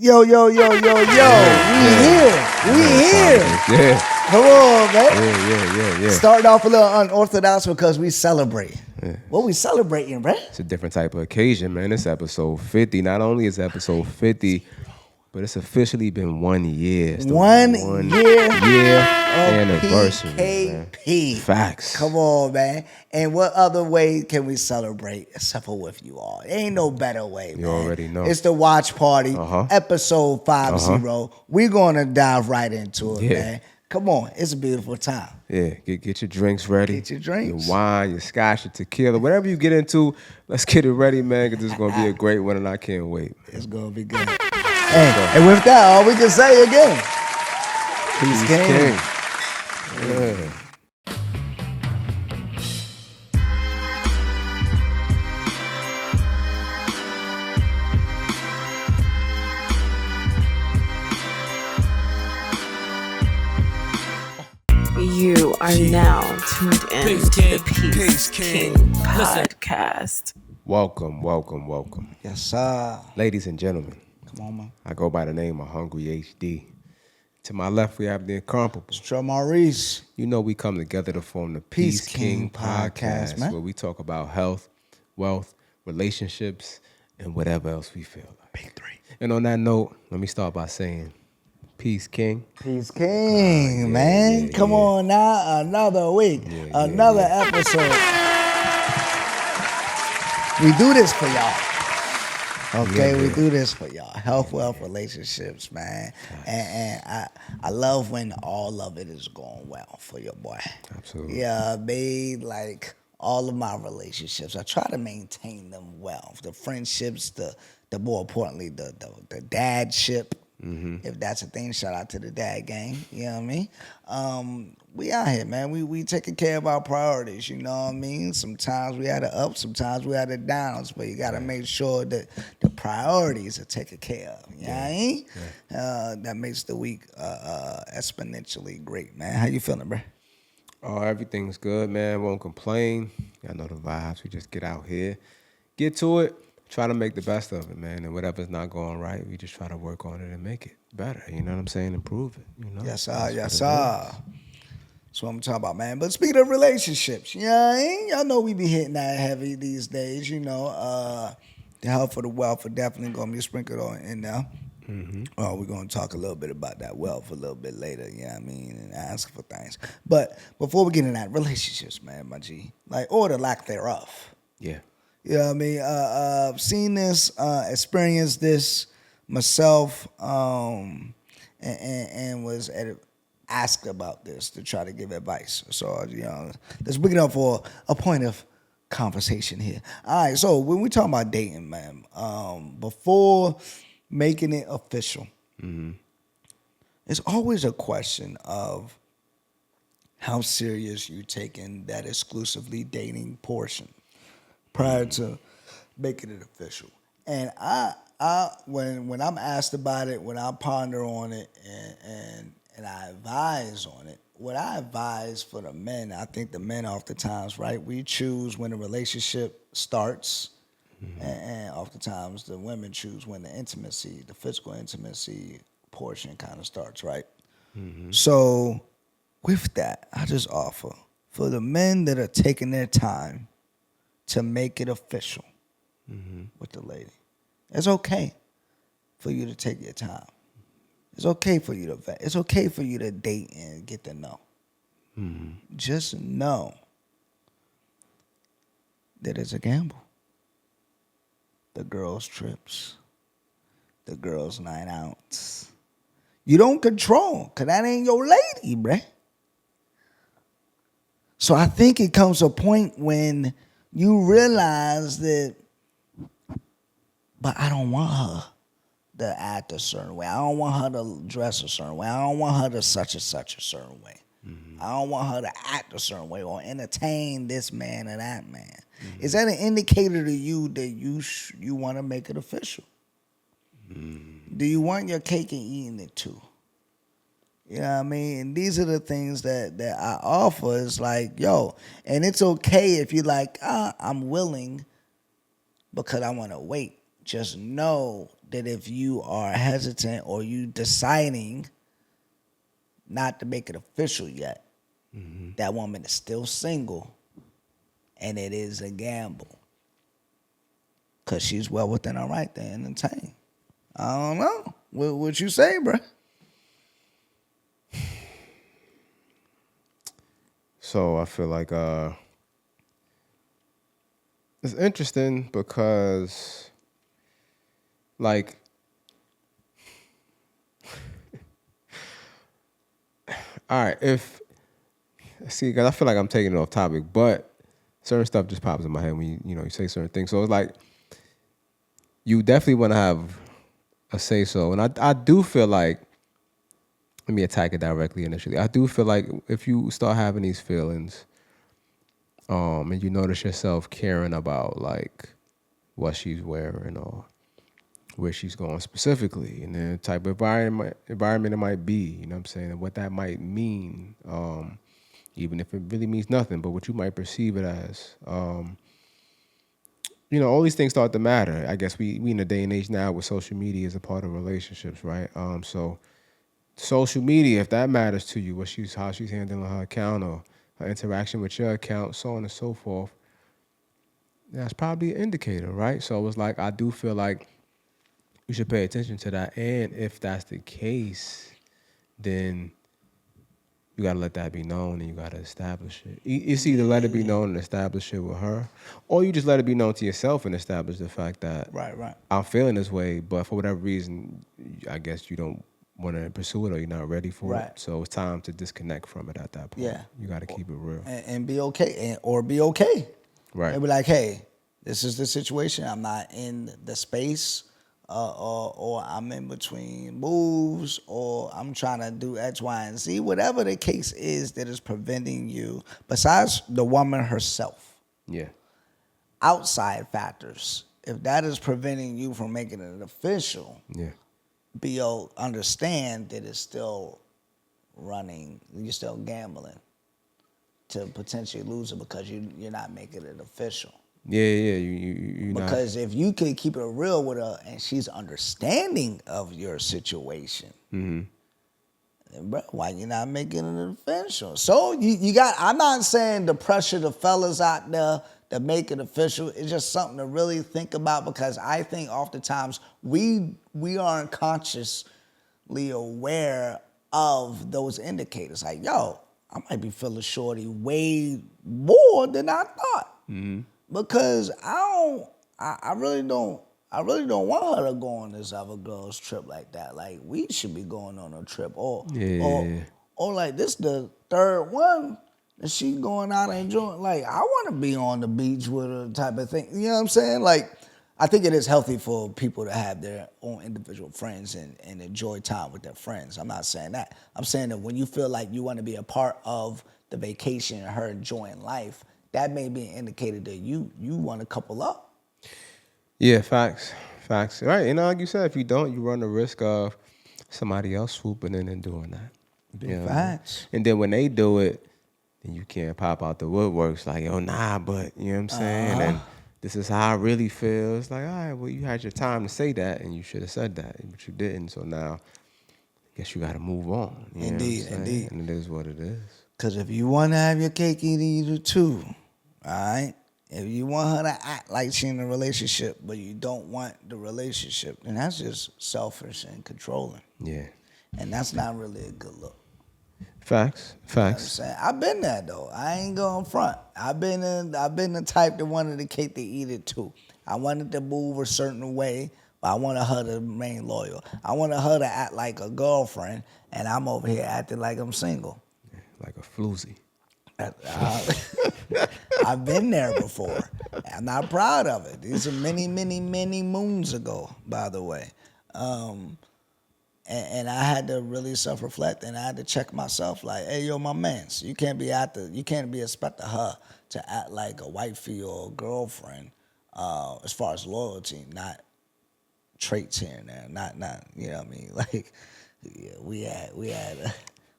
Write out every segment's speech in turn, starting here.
Yo. We here. Yeah. Come on, man. Yeah. Starting off a little unorthodox because we celebrate. Yeah. What we celebrating, bruh? It's a different type of occasion, man. It's episode 50. Not only is episode 50, but it's officially been 1 year. It's the one year anniversary, PKP. Man. Facts. Come on, man. And what other way can we celebrate except for with you all? Ain't no better way, man. You already know. It's the watch party, episode 50. We're going to dive right into it, man. Come on. It's a beautiful time. Yeah, get your drinks ready. Get your drinks. Your wine, your scotch, your tequila, whatever you get into, let's get it ready, man, because this is going to be a great one, and I can't wait. It's going to be good. And with that, all we can say again, Peace King. Yeah. You are now tuned in to the Peace King podcast. Welcome. Yes, sir. Ladies and gentlemen. Come on, man. I go by the name of Hungry HD. To my left, we have the incomparable Mr. Maurice. You know we come together to form the Peace King podcast, man. where we talk about health, wealth, relationships, and whatever else we feel like. Big three. And on that note, let me start by saying, Peace King. Peace King, man. Come on now. Another week. Another episode. We do this for y'all. Okay, we do this for y'all. Health, wealth, relationships, man. And I love when all of it is going well for your boy. Absolutely. Yeah, babe, like all of my relationships, I try to maintain them well. The friendships, the more importantly, the dadship. Mm-hmm. If that's a thing, shout out to the dad gang. You know what I mean? We out here, man. We taking care of our priorities. You know what I mean? Sometimes we had the ups, sometimes we had the downs, but you got to make sure that the priorities are taken care of. You know what I mean? Yeah. That makes the week exponentially great, man. How you feeling, bro? Oh, everything's good, man. Won't complain. I know the vibes. We just get out here, get to it. Try to make the best of it, man. And whatever's not going right, we just try to work on it and make it better. You know what I'm saying? Improve it. You know? Yes, sir. That's what I'm talking about, man. But speaking of relationships, you know what I mean? Y'all know we be hitting that heavy these days. You know, the health for the wealth are definitely going to be sprinkled on in there. Mm-hmm. We're going to talk a little bit about that wealth a little bit later, you know what I mean, and ask for things. But before we get into that, relationships, man, my G, like, or the lack thereof. Yeah. You know what I mean? I've seen this, experienced this myself, and was asked about this to try to give advice. So, you know, let's bring it up for a point of conversation here. All right, so when we talk about dating, man, before making it official, it's always a question of how serious you taking that exclusively dating portion prior to making it official. And I when I'm asked about it, when I ponder on it and I advise on it, what I advise for the men, I think the men oftentimes, right, we choose when the relationship starts, and oftentimes the women choose when the intimacy, the physical intimacy portion kind of starts, right? Mm-hmm. So with that, I just offer for the men that are taking their time to make it official with the lady. It's okay for you to take your time. It's okay for you to vet. It's okay for you to date and get to know. Mm-hmm. Just know that it's a gamble. The girls' trips, the girls' night outs. You don't control, because that ain't your lady, bruh. So I think it comes a point when you realize that, but I don't want her to act a certain way. I don't want her to dress a certain way. I don't want her to such and such a certain way. Mm-hmm. I don't want her to act a certain way or entertain this man or that man. Mm-hmm. Is that an indicator to you that you want to make it official? Mm-hmm. Do you want your cake and eating it too? You know what I mean? And these are the things that I offer. It's like, yo, and it's okay if you're like, I'm willing because I want to wait. Just know that if you are hesitant or you deciding not to make it official yet, that woman is still single, and it is a gamble. Because she's well within her right to entertain. I don't know. What you say, bro? So I feel like it's interesting because, like, all right, because I feel like I'm taking it off topic, but certain stuff just pops in my head when you say certain things. So it's like you definitely want to have a say so, and I do feel like, let me attack it directly initially. I do feel like if you start having these feelings, and you notice yourself caring about like what she's wearing or where she's going specifically, and the type of environment it might be, you know what I'm saying, and what that might mean, even if it really means nothing, but what you might perceive it as. All these things start to matter. I guess we in a day and age now where social media is a part of relationships, right? So social media, if that matters to you, how she's handling her account or her interaction with your account, so on and so forth, that's probably an indicator, right? So it's like, I do feel like you should pay attention to that. And if that's the case, then you got to let that be known and you got to establish it. It's either let it be known and establish it with her, or you just let it be known to yourself and establish the fact that Right. I'm feeling this way, but for whatever reason, I guess you don't want to pursue it or you're not ready for it. So it's time to disconnect from it at that point. Yeah. You got to keep it real. And be okay, or be okay. Right. And be like, hey, this is the situation. I'm not in the space, or I'm in between moves, or I'm trying to do X, Y, and Z. Whatever the case is that is preventing you, besides the woman herself. Yeah. Outside factors. If that is preventing you from making it official, understand that it's still running. You're still gambling to potentially lose it because you're not making it official. Yeah. You because if you can keep it real with her and she's understanding of your situation, then bro, why you not making it official? So you got. I'm not saying to pressure the fellas out there to make it official. It's just something to really think about, because I think oftentimes we aren't consciously aware of those indicators. Like, yo, I might be feeling shorty way more than I thought. Because I really don't want her to go on this other girl's trip like that. Like, we should be going on a trip, or like this the third one that she going out and enjoying. Like, I want to be on the beach with her, type of thing. You know what I'm saying? Like, I think it is healthy for people to have their own individual friends and enjoy time with their friends. I'm not saying that. I'm saying that when you feel like you want to be a part of the vacation and her enjoying life, that may be an indicator that you want to couple up. Yeah, facts. Right, like you said, if you don't, you run the risk of somebody else swooping in and doing that. Facts. And then when they do it, then you can't pop out the woodworks like, yo, nah, but, you know what I'm saying? And this is how I really feel. It's like, all right, well, you had your time to say that, and you should have said that, but you didn't. So now, I guess you got to move on. Indeed. And it is what it is. Because if you want to have your cake, eat it too. All right? If you want her to act like she's in a relationship, but you don't want the relationship, then that's just selfish and controlling. Yeah. And that's not really a good look. Facts. You know what I'm saying? I've been there though. I ain't going front. I've been the type that wanted the cake to eat it too. I wanted to move a certain way, but I wanted her to remain loyal. I wanted her to act like a girlfriend, and I'm over here acting like I'm single. Like a floozy. I've been there before. I'm not proud of it. These are many, many, many moons ago, by the way. And I had to really self-reflect, and I had to check myself like, hey, yo, my mans, you can't be expecting her to act like a wifey or a girlfriend as far as loyalty, not traits here and there, not you know what I mean? Like, yeah,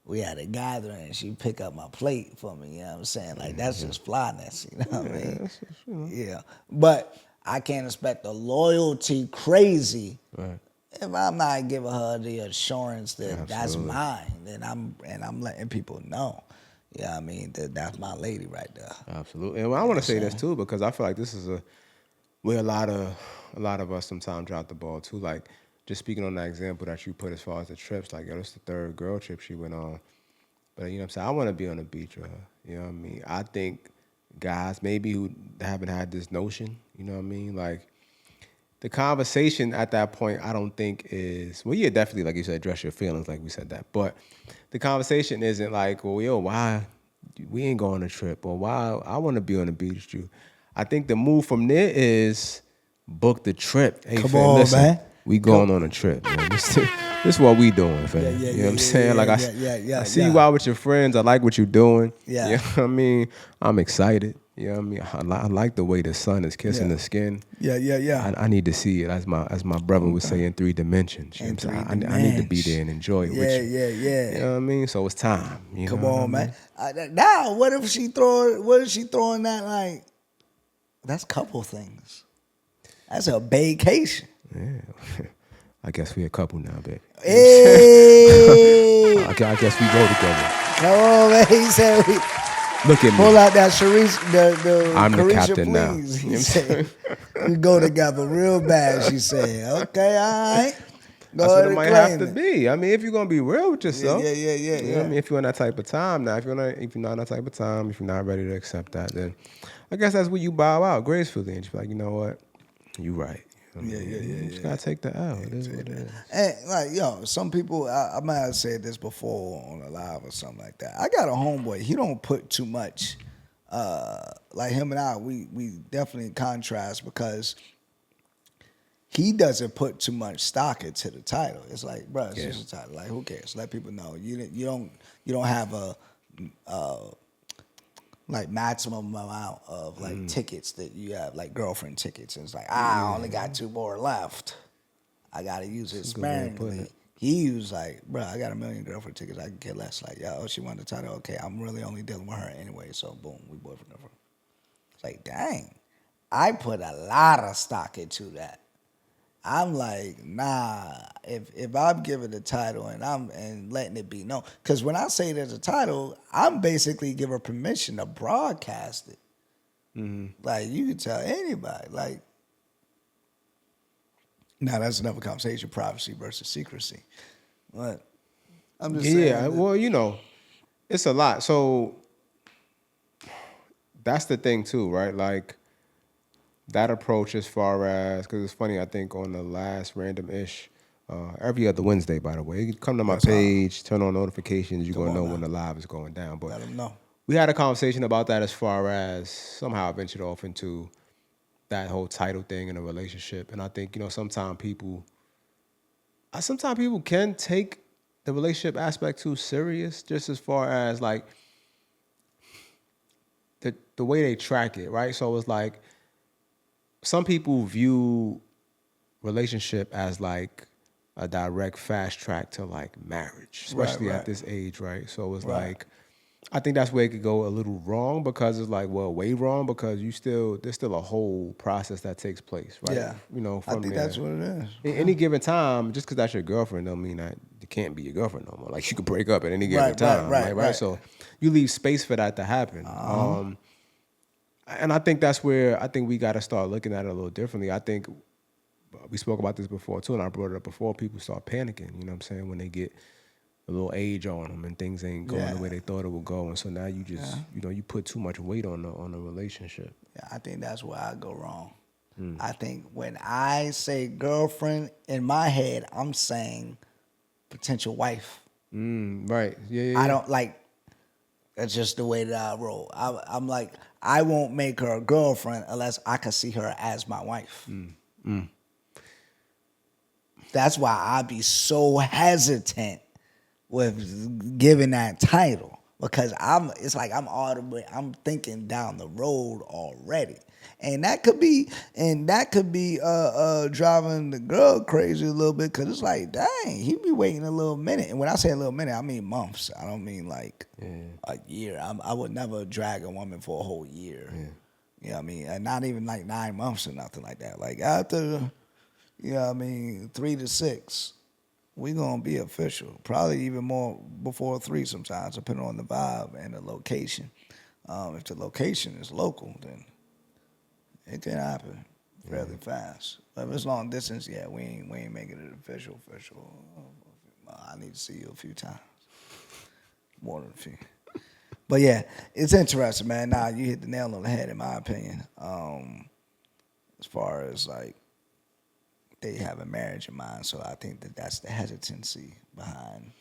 we had a gathering and she pick up my plate for me, you know what I'm saying? Like, that's just flyness, you know what I mean? Yeah. Yeah. But I can't expect the loyalty crazy Right. if I'm not giving her the assurance that that's Absolutely. mine. Then I'm letting people know. Yeah, I mean that's my lady right there. Absolutely. And I want to say this too, because I feel like this is where a lot of us sometimes drop the ball too. Like, just speaking on that example that you put as far as the trips, like, yo, this is the third girl trip she went on. But you know what I'm saying? I want to be on the beach with her. You know what I mean? I think guys maybe who haven't had this notion, you know what I mean? Like, the conversation at that point, I don't think is, well, yeah, definitely, like you said, address your feelings, like we said that. But the conversation isn't like, well, yo, why we ain't going on a trip, or why I want to be on the beach with you. I think the move from there is book the trip. Hey, Come fam, on, listen, man. we going on a trip, man. This is what we doing, fam. You know what I'm saying? Like, I see you out with your friends. I like what you're doing. Yeah. You know what I mean? I'm excited. You know what I mean? I like the way the sun is kissing the skin. Yeah. I need to see it, as my brother would say, in 3 dimensions. You know what I'm saying? I need to be there and enjoy it with you. Yeah. You know what I mean? So it's time. You Come know what I on, mean? man. Now, what if she throwing that like? That's couple things. That's a vacation. Yeah. I guess we a couple now, baby. Hey, I guess we go together. come on, man. He said, Look at "Pull me. out that Sharice, the I'm the Carisha, captain now." please." You know He what I'm said, "We go together real bad." She said, "Okay, all right." Go That's what ahead it and might claim have to it. be. I mean, if you're gonna be real with yourself, Yeah. You know what I mean? If you're in that type of time now, if you're not in that type of time, if you're not ready to accept that, then I guess that's where you bow out gracefully and just be like, you know what, you right. You know what I mean? You just gotta take the L. It is what it is. And like, yo, some people, I might have said this before on a live or something like that. I got a homeboy. He don't put too much. Like him and I, we definitely contrast because he doesn't put too much stock into the title. It's like, bro, it's just a title. Like, who cares? Let people know you don't have a like maximum amount of like tickets that you have, like girlfriend tickets. And it's like, I only got 2 more left. I gotta use it sparingly. He was like, bro, I got 1 million girlfriend tickets. I can care less. Like, yo, she wanted the title. Okay, I'm really only dealing with her anyway. So boom, we boyfriend girlfriend. It's like, dang, I put a lot of stock into that. I'm like, nah. If I'm giving the title and letting it be known, because when I say there's a title, I'm basically giving her permission to broadcast it. Mm-hmm. Like you can tell anybody. Like, now that's another conversation: privacy versus secrecy. But I'm just saying. Yeah, well, you know, it's a lot. So that's the thing too, right? Like, that approach as far as, because it's funny, I think on the last Random-ish, every other Wednesday, by the way, you come to my page, turn on notifications, you're going to know when the live is going down. But let them know. We had a conversation about that as far as somehow I ventured off into that whole title thing in a relationship. And I think, you know, sometimes people can take the relationship aspect too serious, just as far as like the way they track it, right? So it's like, some people view relationship as like a direct fast track to like marriage, especially at this age, right? So it's like, I think that's where it could go a little wrong, because it's like, well, way wrong, because there's still a whole process that takes place, right? Yeah. You know, I think that's what it is. At any given time, just because that's your girlfriend don't mean that it can't be your girlfriend no more. Like, you could break up at any given time, right? So you leave space for that to happen. And I think that's where I think we got to start looking at it a little differently. I think we spoke about this before too, and I brought it up before. People start panicking, you know what I'm saying, when they get a little age on them and things ain't going the way they thought it would go, and so now you just you put too much weight on the relationship. Yeah, I think that's where I go wrong. I think when I say girlfriend, in my head, I'm saying potential wife. Right. Yeah. I don't like. That's just the way that I roll. I'm like, I won't make her a girlfriend unless I can see her as my wife. That's why I be so hesitant with giving that title, because it's like I'm thinking down the road already. And that could be driving the girl crazy a little bit, because it's like, dang, he be waiting a little minute. And when I say a little minute, I mean months. I don't mean like a year. I would never drag a woman for a whole year. You know what I mean? And not even like 9 months or nothing like that. Like after, 3 to 6, we gonna be official. Probably even more before 3 sometimes, depending on the vibe and the location. If the location is local, then it can happen fairly fast. But if it's long distance, yeah, we ain't making it official. I need to see you a few times, more than a few. But yeah, it's interesting, man. Nah, you hit the nail on the head, in my opinion. As far as like they have a marriage in mind, so I think that's the hesitancy behind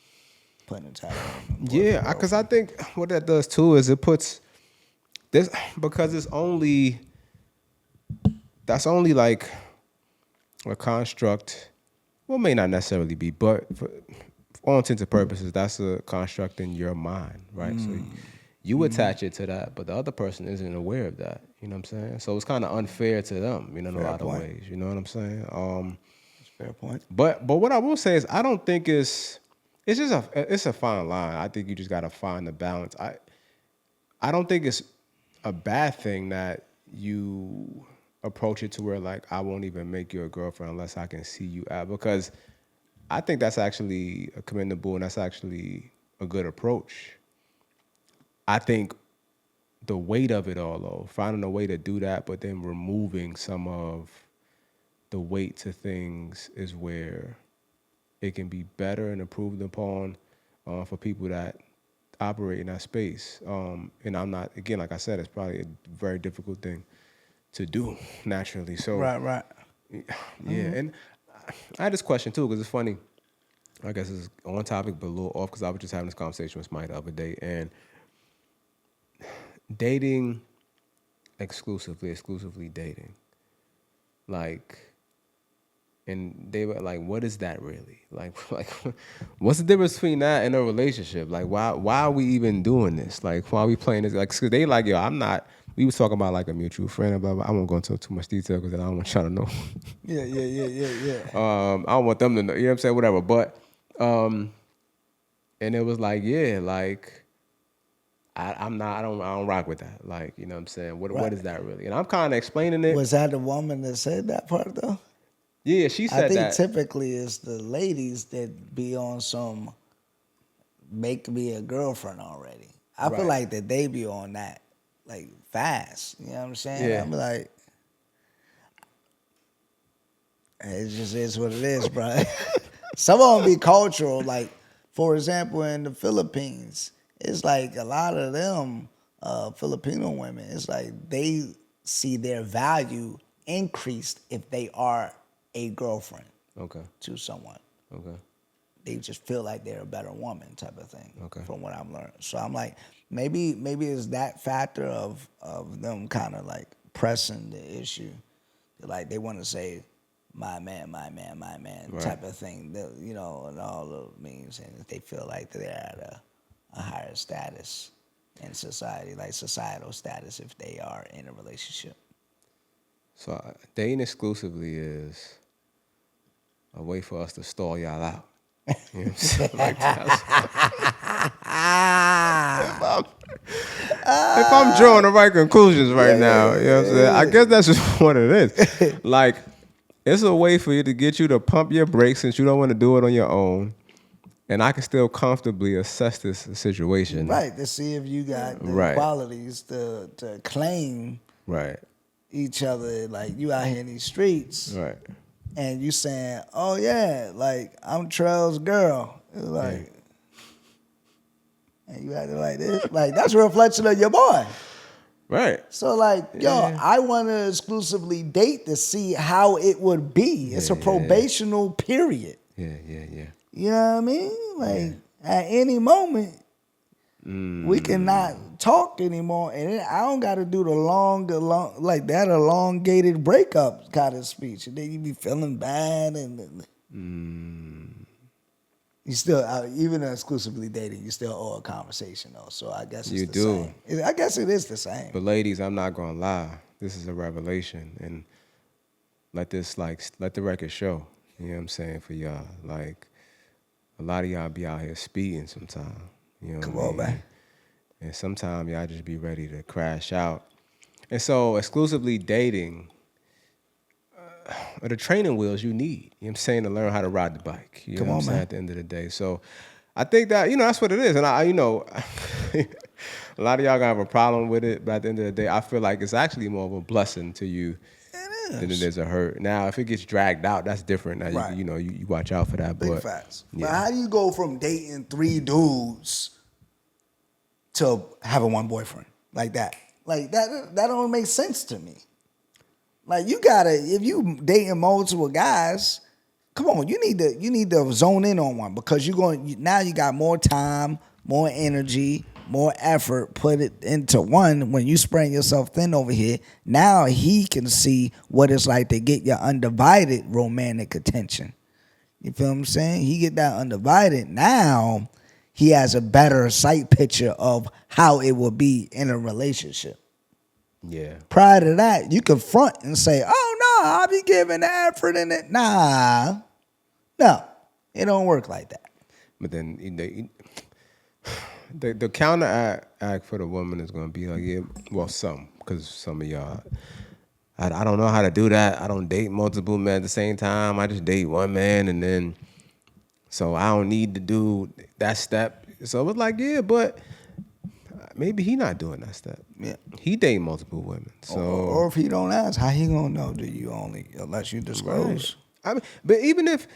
putting a title on. Yeah, because I think what that does too is it puts this, because that's only like a construct. Well, may not necessarily be, but for all intents and purposes, that's a construct in your mind, right? So you attach it to that, but the other person isn't aware of that. You know what I'm saying? So it's kind of unfair to them, in a lot of ways. You know what I'm saying? That's a fair point. But what I will say is, I don't think it's a fine line. I think you just gotta find the balance. I don't think it's a bad thing that you approach it to where like I won't even make you a girlfriend unless I can see you out, because I think that's actually commendable and that's actually a good approach. I think the weight of it all, though, finding a way to do that, but then removing some of the weight to things is where it can be better and improved upon for people that operate in that space. And I'm not, again, like I said, it's probably a very difficult thing to do naturally. So Right. yeah, and I had this question too, because it's funny. I guess it's on topic, but a little off, because I was just having this conversation with somebody the other day, and dating exclusively dating, like, and they were like, what is that really? Like what's the difference between that and a relationship? Like, why are we even doing this? Like, why are we playing this? Like, cause they like, yo, I'm not. We was talking about like a mutual friend and blah blah. I won't go into too much detail because I don't want y'all to know. Yeah. I don't want them to know. You know what I'm saying? Whatever. But and it was like, yeah, like I don't rock with that. Like, you know what I'm saying? What is that really? And I'm kind of explaining it. Was that the woman that said that part though? Yeah, she said that. I think typically it's the ladies that be on some make me a girlfriend already. I feel like that they be on that like fast. You know what I'm saying? Yeah. I'm like, it just is what it is, bro. Some of them be cultural. Like, for example, in the Philippines, it's like a lot of them Filipino women, it's like they see their value increased if they are a girlfriend to someone. Okay. They just feel like they're a better woman type of thing, from what I'm learning. So I'm like, maybe it's that factor of them kind of like pressing the issue. Like they want to say, my man type of thing, and all the means. And they feel like they're at a higher status in society, like societal status if they are in a relationship. So dating exclusively is a way for us to stall y'all out. You know what I'm saying? Like if I'm drawing the right conclusions now, you know what I'm saying? I guess that's just what it is. Like, it's a way for you to get you to pump your brakes since you don't want to do it on your own. And I can still comfortably assess this situation. Right, to see if you got the qualities to claim each other. Like, you out here in these streets. Right. And you saying, oh, yeah, like, I'm Trell's girl. It's like, and you acting like this. Like, that's a reflection of your boy. Right. So, like, I want to exclusively date to see how it would be. It's a probational period. Yeah. You know what I mean? Like, at any moment, we cannot talk anymore. And I don't got to do the long, like that elongated breakup kind of speech. And then you be feeling bad. And you still, even exclusively dating, you still owe a conversation, though. So I guess it's the same. I guess it is the same. But ladies, I'm not going to lie. This is a revelation. And let the record show. You know what I'm saying, for y'all. Like, a lot of y'all be out here speeding sometimes. You know what I mean? Man. And sometimes y'all just be ready to crash out. And so exclusively dating are the training wheels you need. You know what I'm saying, to learn how to ride the bike. You know what I'm saying, at the end of the day. So I think that, that's what it is. And a lot of y'all gonna have a problem with it, but at the end of the day, I feel like it's actually more of a blessing to you than it is a hurt. Now, if it gets dragged out, that's different. Now, Right. you watch out for that. Big but facts. Yeah. But how do you go from dating 3 dudes to having one boyfriend like that? Like that don't make sense to me. Like if you dating multiple guys, come on, you need to zone in on one because now you got more time, more energy, more effort, put it into one. When you spreading yourself thin over here, now he can see what it's like to get your undivided romantic attention. You feel what I'm saying? He get that undivided. Now he has a better sight picture of how it will be in a relationship. Yeah. Prior to that, you could front and say, oh no, I'll be giving the effort in it. Nah. No, it don't work like that. But then the counteract for the woman is going to be like, because some of y'all, I don't know how to do that. I don't date multiple men at the same time. I just date one man, and then, so I don't need to do that step. So it's like, yeah, but maybe he not doing that step. Yeah. He date multiple women. So Or if he don't ask, how he gonna know? Do you only unless you disclose? Right. I mean, but even if,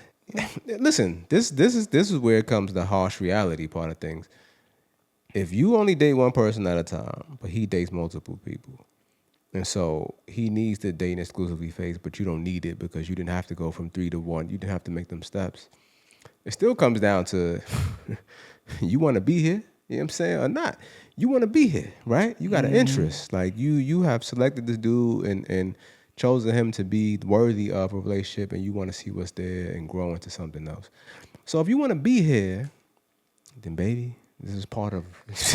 listen, this is where it comes the harsh reality part of things. If you only date one person at a time, but he dates multiple people, and so he needs the dating exclusively phase, but you don't need it because you didn't have to go from 3 to 1. You didn't have to make them steps. It still comes down to you want to be here, you know what I'm saying, or not. You want to be here, right? You got an interest. Like you have selected this dude and chosen him to be worthy of a relationship, and you want to see what's there and grow into something else. So if you want to be here, then baby, this is part of it's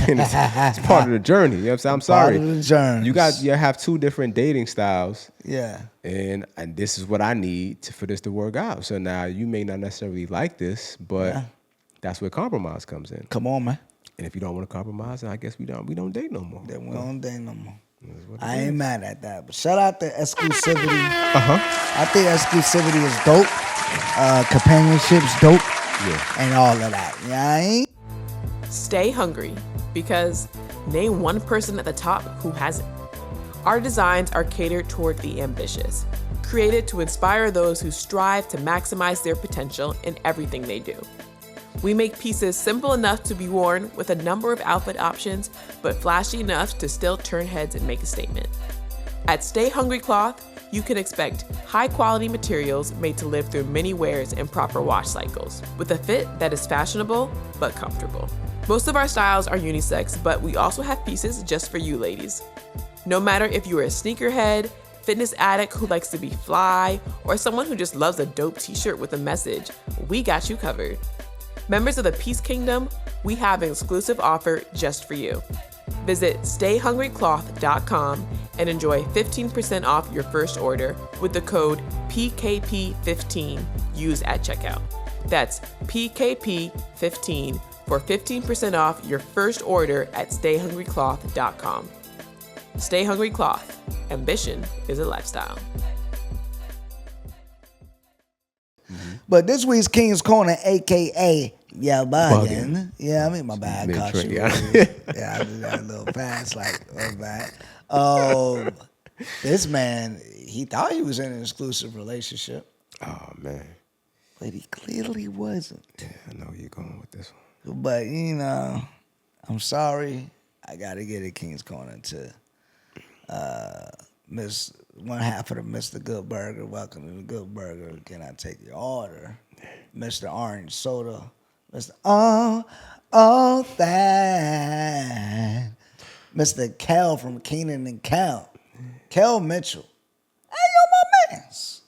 part of the journey. You know what I'm saying? I'm sorry. Part of the journey. You have 2 different dating styles. Yeah. And this is what I need for this to work out. So now you may not necessarily like this, but that's where compromise comes in. Come on, man. And if you don't want to compromise, then I guess we don't date no more. Then we don't date no more. I ain't mad at that. But shout out to exclusivity. Uh-huh. I think exclusivity is dope. Companionship's dope. Yeah. And all of that. Yeah, I ain't. Stay hungry, because name one person at the top who hasn't. Our designs are catered toward the ambitious, created to inspire those who strive to maximize their potential in everything they do. We make pieces simple enough to be worn with a number of outfit options, but flashy enough to still turn heads and make a statement. At Stay Hungry Cloth, you can expect high-quality materials made to live through many wears and proper wash cycles, with a fit that is fashionable but comfortable. Most of our styles are unisex, but we also have pieces just for you ladies. No matter if you are a sneakerhead, fitness addict who likes to be fly, or someone who just loves a dope t-shirt with a message, we got you covered. Members of the Peace Kingdom, we have an exclusive offer just for you. Visit stayhungrycloth.com and enjoy 15% off your first order with the code PKP15 used at checkout. That's PKP15 for 15% off your first order at stayhungrycloth.com. Stay Hungry Cloth. Ambition is a lifestyle. But this week's King's Corner, a.k.a. Yeah, bugging. Yeah, I mean, my bad. Caught you. Yeah, I just got a little fast, like, my bad. This man, he thought he was in an exclusive relationship. Oh, man. But he clearly wasn't. Yeah, I know where you're going with this one. But, I'm sorry. I got to get a King's Corner to Miss one half of the Mr. Good Burger. Welcome to the Good Burger. Can I take your order? Mr. Orange Soda. Mr. All that. Mr. Kel from Keenan and Kel. Kel Mitchell. Hey, yo, my mans.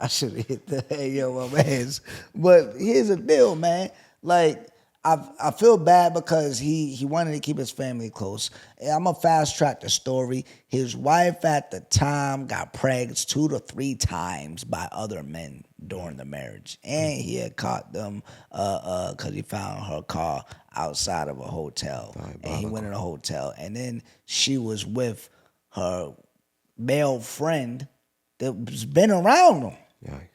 I should have hit the hey, yo, my mans. But here's the deal, man. Like, I feel bad because he wanted to keep his family close. I'm going to fast track the story. His wife at the time got pregnant 2 to 3 times by other men during the marriage, and he had caught them because he found her car outside of a hotel, and he went in a hotel, and then she was with her male friend that's been around him. Yikes.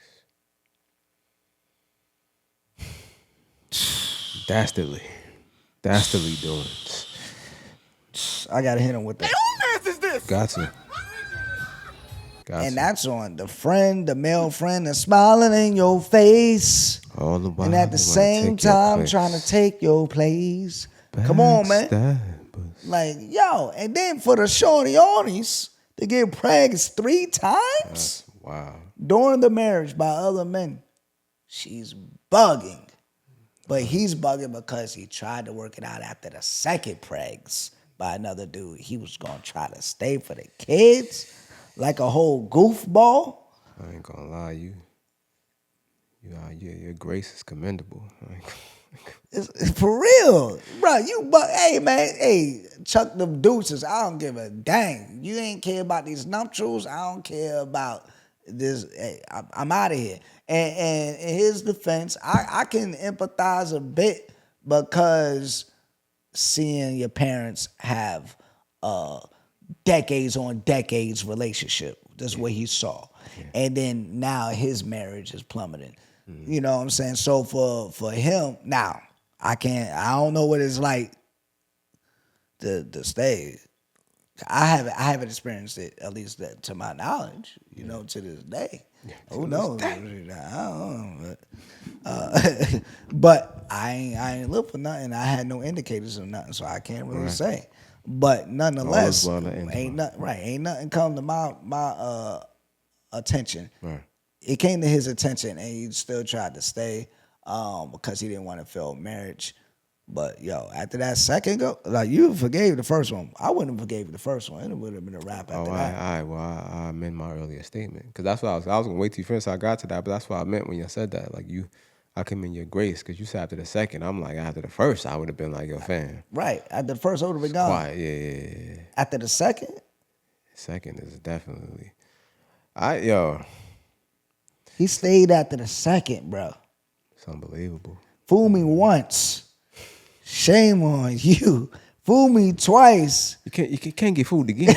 Dastardly doings. I gotta hit him with that. Hey, who mess is this? Got to. And that's on the male friend that's smiling in your face. All the while and at the same time trying to take your place. Come on, man. Like, yo, and then for the shorty-orties to get pregged 3 times wow. during the marriage by other men. She's bugging. But he's bugging because he tried to work it out after the second pregs by another dude. He was going to try to stay for the kids like a whole goofball. I ain't gonna lie, your grace is commendable. It's for real, bro. Hey, man. Hey, chuck them deuces. I don't give a dang. You ain't care about these nuptials. I don't care about this. Hey, I'm out of here. And in his defense, I can empathize a bit because seeing your parents have decades on decades relationship. That's what he saw. Yeah. And then now his marriage is plummeting. Mm-hmm. You know what I'm saying? So for him, now I don't know what it's like to stay. I haven't experienced it, at least to my knowledge, you know, to this day. Yeah, who knows? I don't know. But I ain't look for nothing. I had no indicators of nothing, so I can't really say. But nonetheless, ain't nothing come to my attention. Right. It came to his attention, and he still tried to stay because he didn't want to fail marriage. But yo, after that second go, like you forgave the first one, I wouldn't have forgave the first one. It would have been a wrap after that. All right. Well, I amend my earlier statement because that's what I was gonna wait till you finish. So I got to that, but that's what I meant when you said that. Like I commend your grace because you said after the second. I'm like after the first, I would have been like your fan. Right. After the first, I would have been gone. Quiet. Yeah. After the second. Second is definitely. He stayed after the second, bro. It's unbelievable. Fool me once. Shame on you. Fool me twice. You can't get fooled again.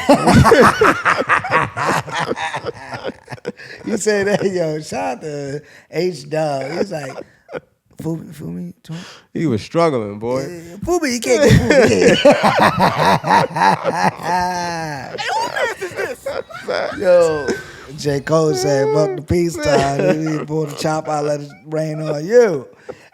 You say that, yo. Shout out to H Dog. He's like, fool me twice. He was struggling, boy. Yeah, fool me, you can't get fooled again. Hey, who mess is this? Yo, J. Cole said, fuck the peace time. You pull the chop out, let it rain on you.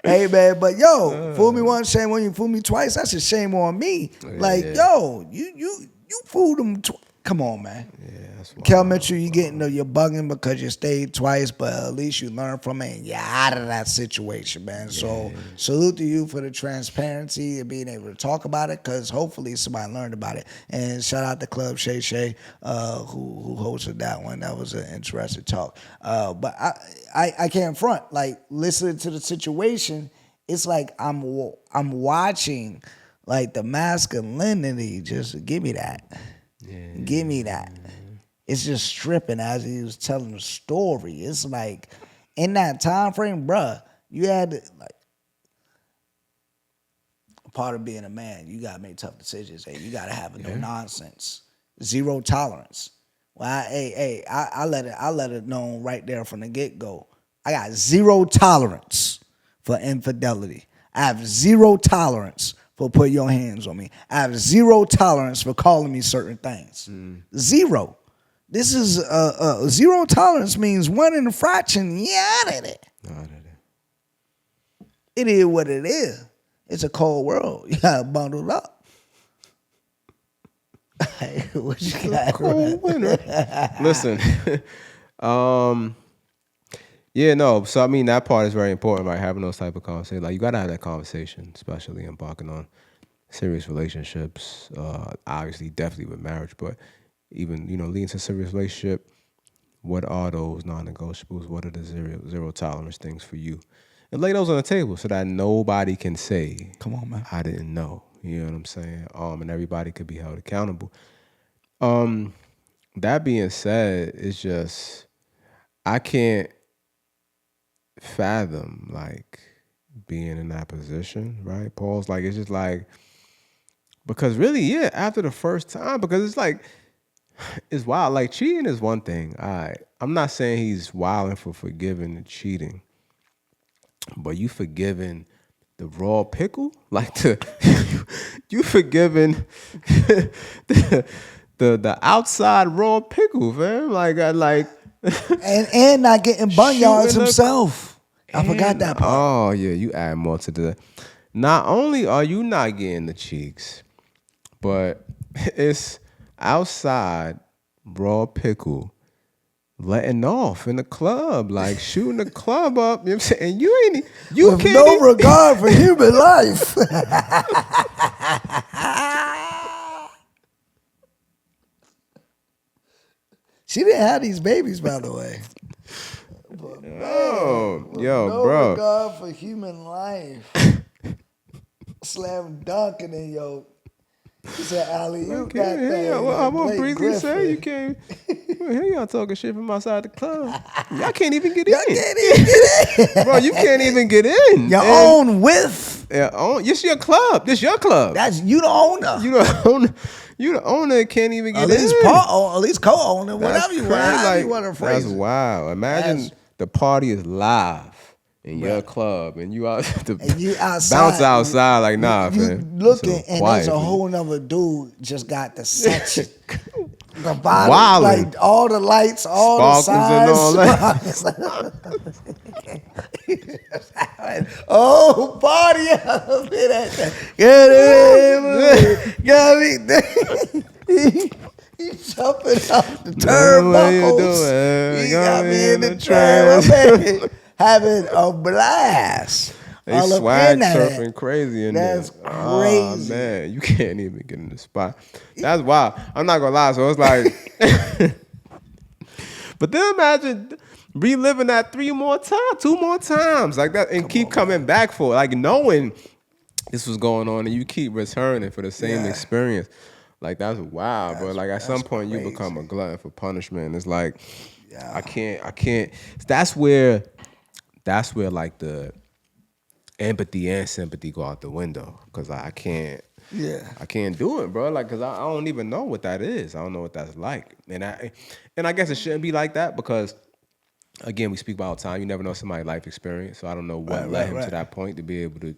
Hey, man, but yo, fool me once, shame on you. Fool me twice, that's a shame on me. Yo, you fooled him twice. Come on, man. Yeah, that's wild. Kel Mitchell, you're bugging because you stayed twice, but at least you learned from it and you're out of that situation, man. Yeah. So salute to you for the transparency and being able to talk about it because hopefully somebody learned about it. And shout out to Club Shay Shay who hosted that one. That was an interesting talk. But I can't front. Like, listening to the situation, it's like I'm watching like the masculinity. Just give me that. Yeah. Give me that. It's just stripping as he was telling the story. It's like in that time frame, bruh, you had to, like, part of being a man, you gotta make tough decisions. Hey, you gotta have no nonsense, zero tolerance. Well, I let it known right there from the get go. I got zero tolerance for infidelity. I have zero tolerance for putting your hands on me. I have zero tolerance for calling me certain things. Zero. This is zero tolerance means one in a fraction. Yeah, out of it. It is what it is. It's a cold world. You gotta bundle up. What you got? Cold winter. Listen. Yeah, no. So I mean, that part is very important, right? Having those type of conversations, like you gotta have that conversation, especially embarking on serious relationships. Obviously, definitely with marriage, but even leading to a serious relationship. What are those non-negotiables? What are the zero tolerance things for you? And lay those on the table so that nobody can say, "Come on, man, I didn't know." You know what I'm saying? And everybody could be held accountable. That being said, it's just I can't fathom like being in that position, right? Paul's like, it's just like, because really, yeah, after the first time, because it's like, it's wild. Like cheating is one thing. I'm not saying he's wilding for forgiving the cheating, but you forgiving the raw pickle, like you forgiving the outside raw pickle, fam. and not getting barnyards himself. I forgot that part. Oh yeah, you add more to the. Not only are you not getting the cheeks, but it's outside raw pickle letting off in the club, like shooting the club up. You know what I'm saying? And you With can't no even, regard for human life. She didn't have these babies, by the way. But man, no bro. regard for human life. Slam dunking in your. He said, "Ali, you got that." Well, what Breezy say? You can't. Here y'all talking shit from outside the club. Y'all can't even get in. Can't even get in. Bro, you can't even get in. Your own with. It's your club. This your club. That's you the owner. You the owner. You the owner can't even get At in. least co-owner, whatever you want to phrase. That's wild. Imagine the party is live in your club, and you out and you outside, bounce outside like nah, you man. looking, and quiet, there's a man. whole nother dude just got the section. The bottom, Wildin'. like all the lights, all Sparkles the sides. and all that. Oh, party up in that. He jumping off the turnbuckles. He got me in the train, having a blast. They swag surfing crazy in there. That's crazy. Oh, man, you can't even get in the spot. That's wild. I'm not gonna lie. So it's like, but then imagine reliving that 2 more times like that, and keep coming back for it, like knowing this was going on, and you keep returning for the same experience. Like that's wild, bro. Like at some point you become a glutton for punishment. It's like I can't. That's where like the empathy and sympathy go out the window, because I can't do it, bro. Like, because I don't even know what that is. I don't know what that's like, and I guess it shouldn't be like that, because again, we speak about all the time. You never know somebody's life experience, so I don't know what led him to that point to be able to.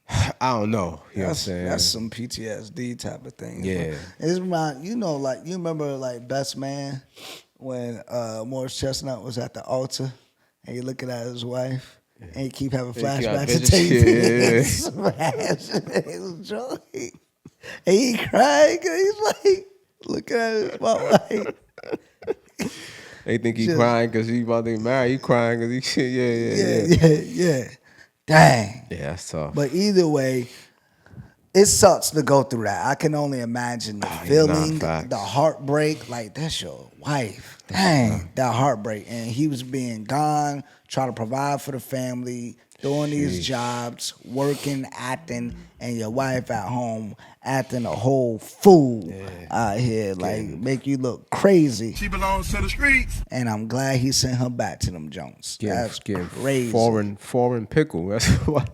I don't know. You know what I'm saying? That's some PTSD type of thing. Yeah. It's like, you remember like Best Man when Morris Chestnut was at the altar and he looking at his wife. And he keep having flashbacks to take and he crying because he's like looking at his wife. They think he crying because he about to get married. He crying because he yeah. Dang. Yeah, that's tough. But either way, it sucks to go through that. I can only imagine the feeling, the heartbreak. Like, that's your wife. Dang, that heartbreak. And he was being gone, trying to provide for the family, doing these jobs, working, acting, and your wife at home acting a whole fool out here, like make you look crazy. She belongs to the streets. And I'm glad he sent her back to them Jones. That's crazy. Foreign pickle. That's what.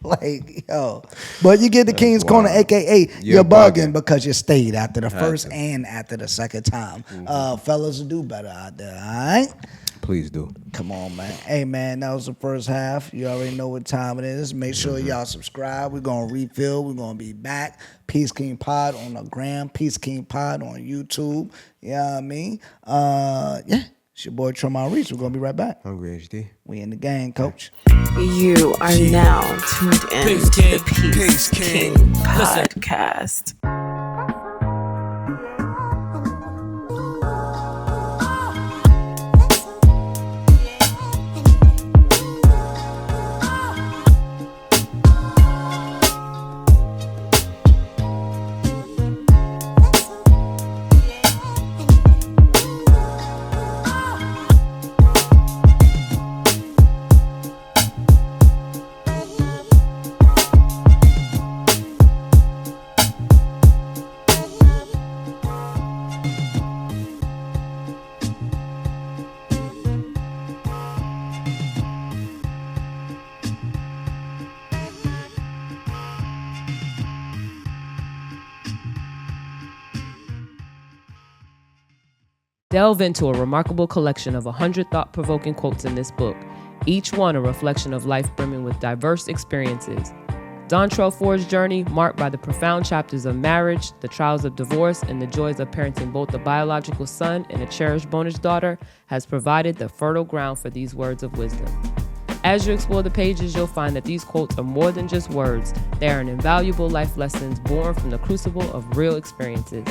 Like, yo. But you get the King's Corner, a.k.a. you're bugging because you stayed after the first and after the second time. Fellas will do better out there, all right? Please do. Come on, man. Hey, man, that was the first half. You already know what time it is. Make sure y'all subscribe. We're going to refill. We're going to be back. Peace King Pod on the gram. Peace King Pod on YouTube. You know what I mean? Yeah. It's your boy Tremont Reese. We're going to be right back. Hungry HD. We in the game, coach. You are now tuned in to the Peace King Podcast. Delve into a remarkable collection of 100 thought-provoking quotes in this book, each one a reflection of life brimming with diverse experiences. Dontrell Ford's journey, marked by the profound chapters of marriage, the trials of divorce, and the joys of parenting both a biological son and a cherished bonus daughter, has provided the fertile ground for these words of wisdom. As you explore the pages, you'll find that these quotes are more than just words. They are an invaluable life lessons born from the crucible of real experiences.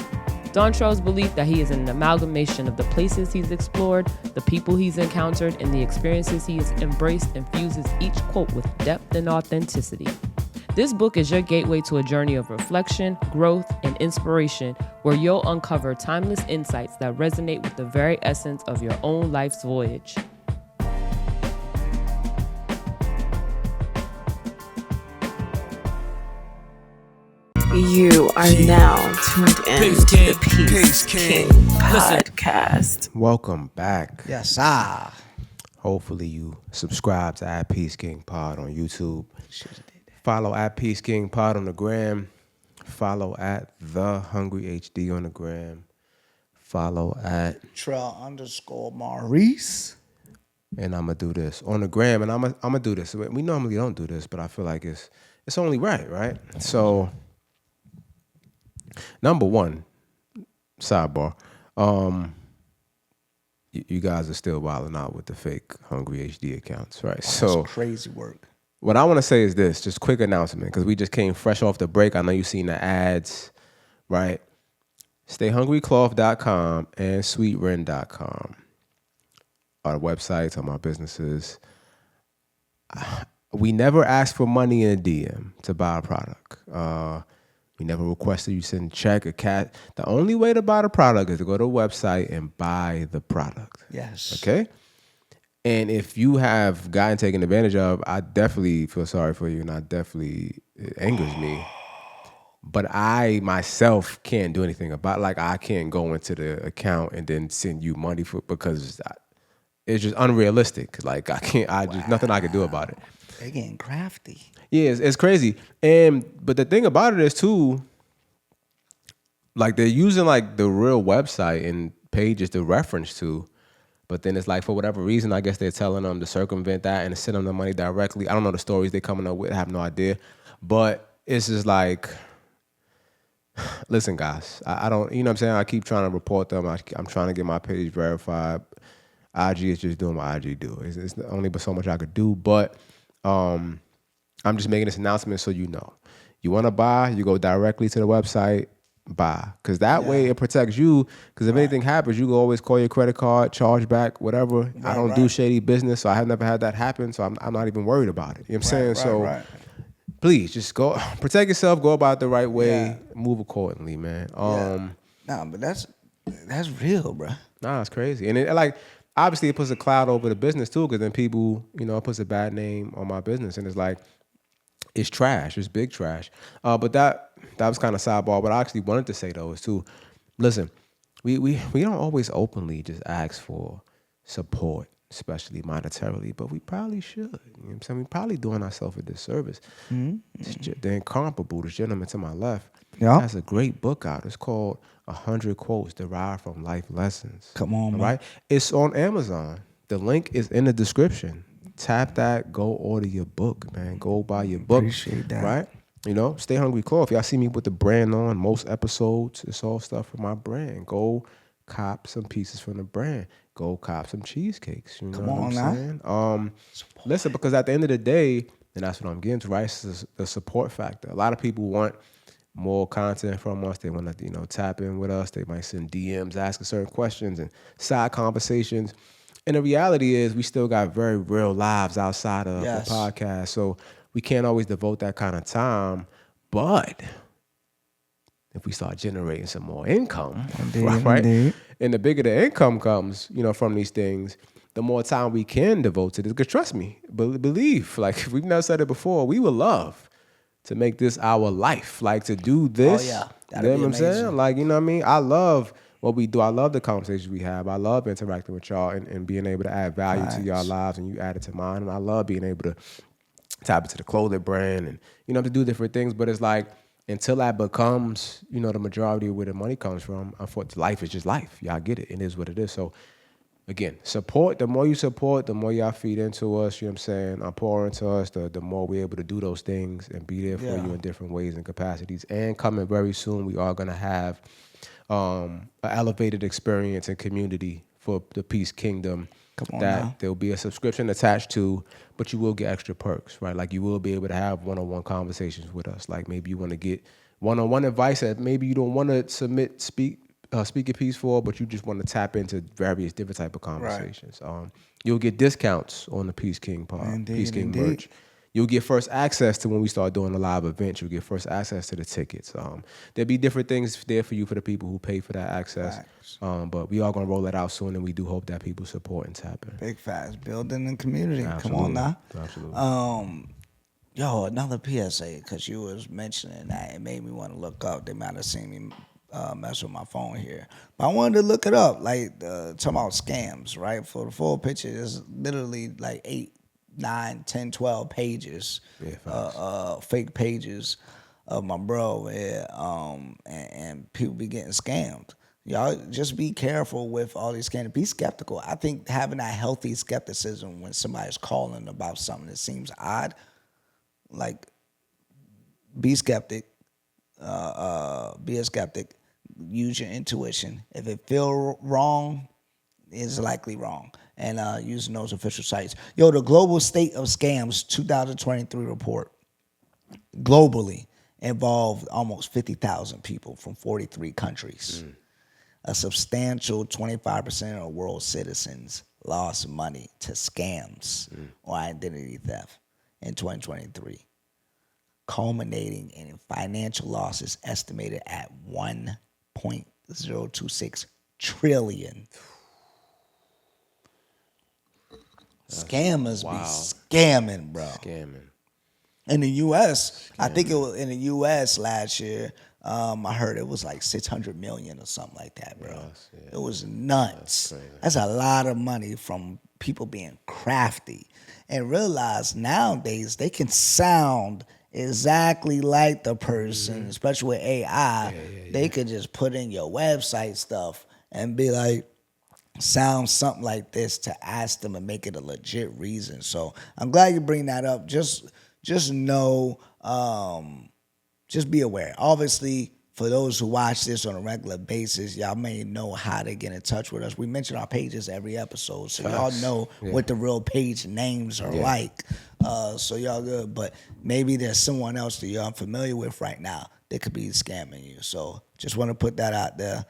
Dontrell's belief that he is an amalgamation of the places he's explored, the people he's encountered, and the experiences he has embraced infuses each quote with depth and authenticity. This book is your gateway to a journey of reflection, growth, and inspiration where you'll uncover timeless insights that resonate with the very essence of your own life's voyage. You are now tuned in to the Peace King podcast. Welcome back. Yes, sir. Hopefully you subscribe to at Peace King Pod on YouTube. Follow at Peace King Pod on the gram. Follow at The Hungry HD on the gram. Follow at Trell_Maurice. And I'm gonna do this on the gram, and I'm gonna do this. We normally don't do this, but I feel like it's only right? So, number one, sidebar. You guys are still wilding out with the fake Hungry HD accounts, right? So Crazy work. what I want to say is this, just quick announcement, because we just came fresh off the break. I know you've seen the ads, right? StayHungryCloth.com and SweetRen.com are websites, are my businesses. We never ask for money in a DM to buy a product. We never requested you send a check, a cat. The only way to buy the product is to go to the website and buy the product. Yes. Okay? And if you have gotten taken advantage of, I definitely feel sorry for you, and it angers me. But I myself can't do anything about it. Like, I can't go into the account and then send you money because it's just unrealistic. Like, just nothing I can do about it. They're getting crafty. Yeah, it's crazy. But the thing about it is too, like, they're using like the real website and pages to reference to. But then it's like, for whatever reason, I guess they're telling them to circumvent that and to send them the money directly. I don't know the stories they're coming up with. I have no idea. But it's just like, listen, guys, I don't, you know what I'm saying? I keep trying to report them. I'm trying to get my page verified. IG is just doing what IG do. It's only but so much I could do. But I'm just making this announcement so you know. You want to buy, you go directly to the website, buy. Because that way it protects you. Because if anything happens, you can always call your credit card, charge back, whatever. I don't do shady business, so I have never had that happen. So I'm not even worried about it. You know what I'm saying? Please, just go protect yourself, go about it the right way, move accordingly, man. Nah, but that's real, bro. Nah, it's crazy. And it obviously it puts a cloud over the business too, because then people, it puts a bad name on my business. And it's like, it's trash. It's big trash. But that was kind of sidebar. What I actually wanted to say though is too, listen, we don't always openly just ask for support, especially monetarily, but we probably should. You know what I'm saying? We're probably doing ourselves a disservice. Mm-hmm. The incomparable, the gentleman to my left, has a great book out. It's called 100 Quotes Derived from Life Lessons. Come on, man. Right? It's on Amazon. The link is in the description. Tap that, go order your book, man. Go buy your book. Appreciate that. Right? Stay Hungry Cloth. Y'all see me with the brand on most episodes. It's all stuff from my brand. Go cop some pieces from the brand. Go cop some cheesecakes. You know what I'm saying? Listen, because at the end of the day, and that's what I'm getting to, right? It's the support factor. A lot of people want more content from us. They want to, tap in with us. They might send DMs asking certain questions and side conversations. And the reality is we still got very real lives outside of the podcast. So we can't always devote that kind of time. But if we start generating some more income, right? Indeed. And the bigger the income comes, from these things, the more time we can devote to this. Because trust me, believe, like we've never said it before, we would love to make this our life. Like to do this. Oh, yeah. You know what I'm saying? Like, you know what I mean? I love what we do. I love the conversations we have. I love interacting with y'all and being able to add value to y'all lives, and you add it to mine. And I love being able to tap into the clothing brand and, to do different things. But it's like, until that becomes, the majority of where the money comes from, unfortunately, life is just life. Y'all get it. It is what it is. So, again, support. The more you support, the more y'all feed into us, you know what I'm saying, pour into us, the more we're able to do those things and be there for you in different ways and capacities. And coming very soon, we are going to have an elevated experience and community for the Peace Kingdom that there'll be a subscription attached to, but you will get extra perks, right? Like you will be able to have one-on-one conversations with us. Like maybe you want to get one-on-one advice that maybe you don't want to Speak Your Peace for, but you just want to tap into various different type of conversations. Right. You'll get discounts on the Peace King part, Peace King merch. You'll get first access to when we start doing a live event. You'll get first access to the tickets. There'll be different things there for you for the people who pay for that access. But we are going to roll that out soon, and we do hope that people support and tap in. Big facts. Building the community. Absolutely. Come on now. Absolutely. Yo, another PSA, because you was mentioning that. It made me want to look up. They might have seen me mess with my phone here. But I wanted to look it up, like talking about scams, right? For the full picture, there's literally like 8, 9, 10, 12 pages, fake pages of my bro, and people be getting scammed. Y'all just be careful with all these scams. Be skeptical. I think having that healthy skepticism when somebody's calling about something that seems odd, like be skeptic, be a skeptic, use your intuition. If it feel wrong, it's likely wrong. And using those official sites. Yo, the Global State of Scams 2023 report globally involved almost 50,000 people from 43 countries. A substantial 25% of the world's citizens lost money to scams or identity theft in 2023, culminating in financial losses estimated at $1.026 trillion. Scammers be scamming, bro. Scamming. In the U.S., I think it was in the U.S. last year, I heard it was like 600 million or something like that, bro. Yes, yeah. It was nuts. That's a lot of money from people being crafty. And realize nowadays they can sound exactly like the person, especially with AI. They could just put in your website stuff and be like, sound something like this to ask them and make it a legit reason. So I'm glad you bring that up. Just know, just be aware. Obviously, for those who watch this on a regular basis, y'all may know how to get in touch with us. We mention our pages every episode, so y'all know what the real page names are like. So y'all good. But maybe there's someone else that you're unfamiliar with right now that could be scamming you. So just want to put that out there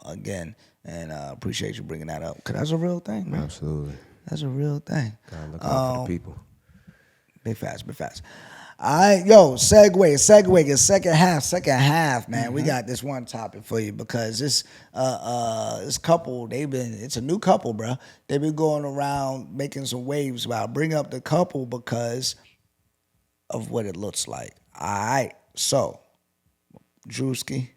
again. And appreciate you bringing that up, because that's a real thing, man. Absolutely. That's a real thing. Gotta look out for the people. Big fast. All right, yo, segue, second half, man. We got this one topic for you, because this couple, it's a new couple, bro. They've been going around making some waves about bring up the couple because of what it looks like. All right, so Drewski,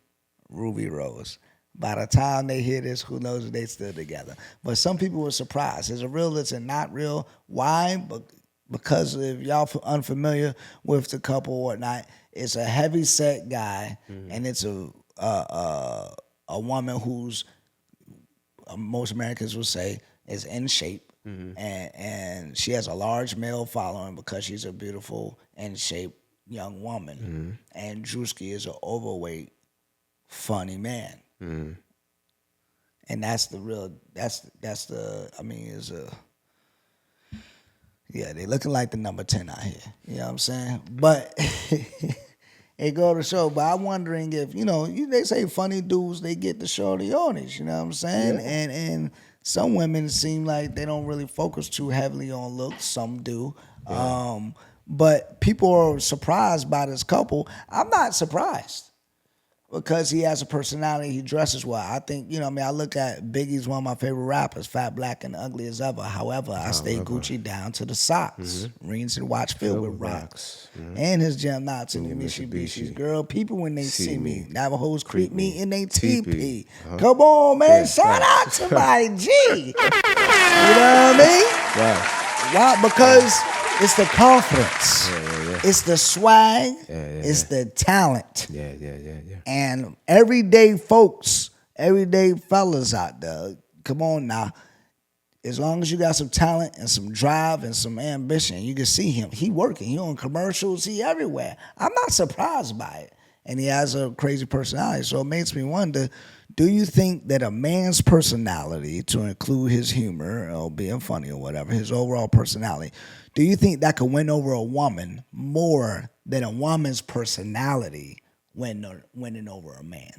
Ruby Rose. By the time they hear this, who knows if they still together. But some people were surprised. Is it real? Is it not real? Why? Because if y'all unfamiliar with the couple or whatnot, it's a heavy-set guy, and it's a woman who's, most Americans would say, is in shape, and she has a large male following because she's a beautiful, in shape young woman. And Drewski is an overweight, funny man. And that's the real, they looking like the number 10 out here. You know what I'm saying? But it go to show. But I'm wondering if, they say funny dudes, they get the shorty audience. You know what I'm saying? Yeah. And some women seem like they don't really focus too heavily on looks. Some do. Yeah. But people are surprised by this couple. I'm not surprised, because he has a personality, he dresses well. I think, I look at Biggie's one of my favorite rappers, fat, black, and ugly as ever. However, I stay Gucci down to the socks. Rings and watch filled with rocks. And his gem knots in the Mitsubishi. Girl, people when they see me. Navajos creep me in they teepee. Come on, man. Shout out to my G. You know what I mean? Why? Because it's the confidence. It's the swag. It's the talent. Yeah. And everyday folks, everyday fellas out there, come on now. As long as you got some talent and some drive and some ambition, you can see him. He working. He on commercials. He everywhere. I'm not surprised by it. And he has a crazy personality. So it makes me wonder, do you think that a man's personality, to include his humor or being funny or whatever, his overall personality, do you think that could win over a woman more than a woman's personality winning over a man?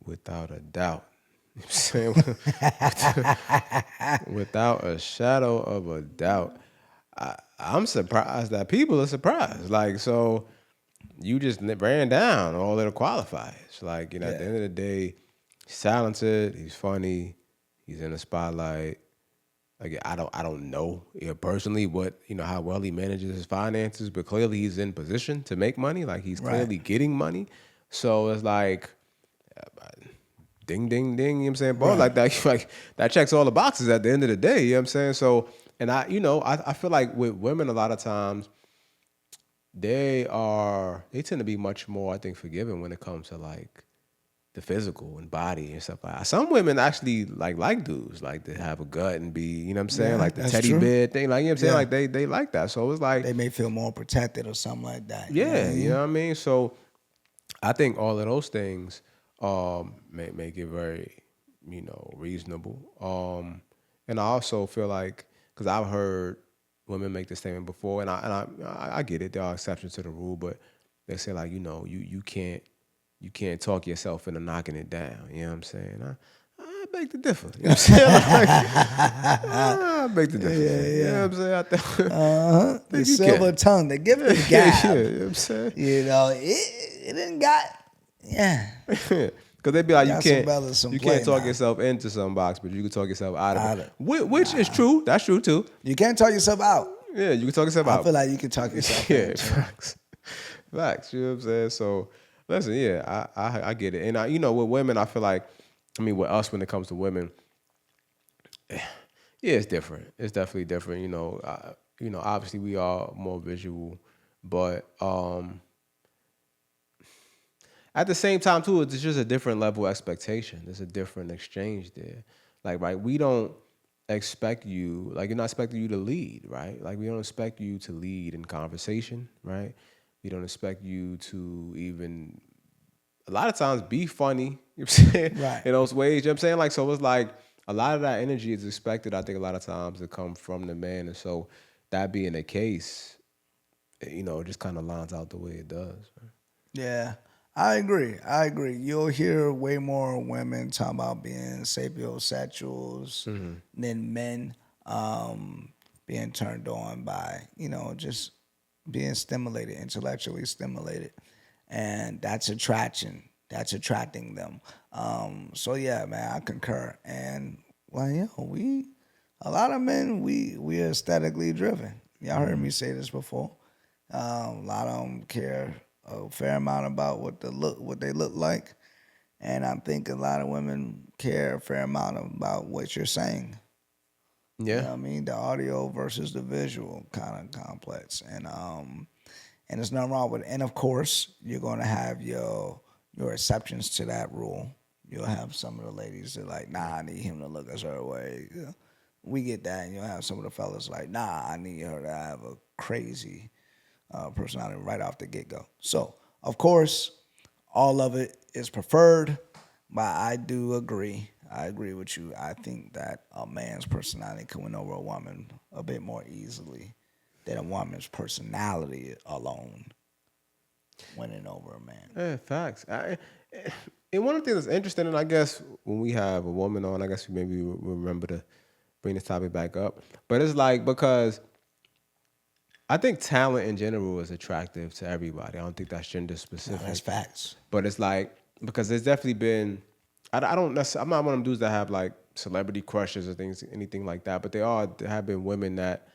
Without a doubt. You know what I'm saying? Without a shadow of a doubt. I'm surprised that people are surprised. Like, so you just ran down all of the qualifiers. Like, you know, at the end of the day, he's talented, he's funny, he's in the spotlight. Like, I don't know personally what, you know, how well he manages his finances, but clearly he's in position to make money. Like, he's clearly getting money. So it's like, ding, ding, ding, you know what I'm saying? Boy, like that checks all the boxes at the end of the day, you know what I'm saying? So, and I feel like with women a lot of times, they tend to be much more, I think, forgiving when it comes to like the physical and body and stuff like that. Some women actually like dudes, like to have a gut and be, you know what I'm saying? Like the teddy bear thing, like, you know what I'm saying? Like they like that. So it's like, they may feel more protected or something like that. Yeah, you know what I mean? So I think all of those things make it very, you know, reasonable. And I also feel like, because I've heard women make this statement before, and I get it. There are exceptions to the rule, but they say like, you know, you can't talk yourself into knocking it down. You know what I'm saying? I beg to differ. You know what I'm saying? I beg to differ. You know what I'm saying? I think The silver tongue, the gift of gab. You know what I'm saying? You know, it didn't got, Because they'd be like, Got you some brothers, some can't talk play now. yourself into some box, but you can talk yourself out of it. Which is true. That's true too. You can't talk yourself out. Yeah, you can talk yourself out. I feel like you can talk yourself Yeah, out. facts. You know what I'm saying? So, listen, I get it. And you know, with women, I feel like, with us when it comes to women, it's different. It's definitely different. You know, obviously we are more visual, but at the same time too, it's just a different level of expectation. There's a different exchange there. Like, right, we don't expect you, like, you're not expecting you to lead, right? Like, we don't expect you to lead in conversation, right? We don't expect you to even, a lot of times, be funny, you know what I'm saying? Right. In those ways, you know what I'm saying? Like, so it's like, a lot of that energy is expected, I think, a lot of times to come from the man. And so that being the case, you know, it just kind of lines out the way it does. Right? Yeah, I agree. You'll hear way more women talk about being sapiosexuals than men being turned on by, you know, just being stimulated, intellectually stimulated. And that's attraction. That's attracting them. So yeah, man, I concur. And well, you know, a lot of men, we are aesthetically driven. Y'all heard me say this before. A lot of them care a fair amount about what they look like, and I think a lot of women care a fair amount about what you're saying. Yeah, you know what I mean, the audio versus the visual kind of complex, and there's nothing wrong with it. And of course, you're going to have your exceptions to that rule. You'll have some of the ladies that are like, nah, I need him to look a certain way. You know, we get that, and you'll have some of the fellas like, nah, I need her to have a crazy personality right off the get-go. So, of course, all of it is preferred, but I do agree. I agree with you. I think that a man's personality can win over a woman a bit more easily than a woman's personality alone winning over a man. Yeah, facts. And one of the things that's interesting, and I guess when we have a woman on, I guess maybe we'll remember to bring this topic back up. But it's like, because I think talent in general is attractive to everybody. I don't think that's gender specific. No, that's facts. But it's like, because there's definitely been, I'm not one of them dudes that have like celebrity crushes or things, anything like that. But there have been women that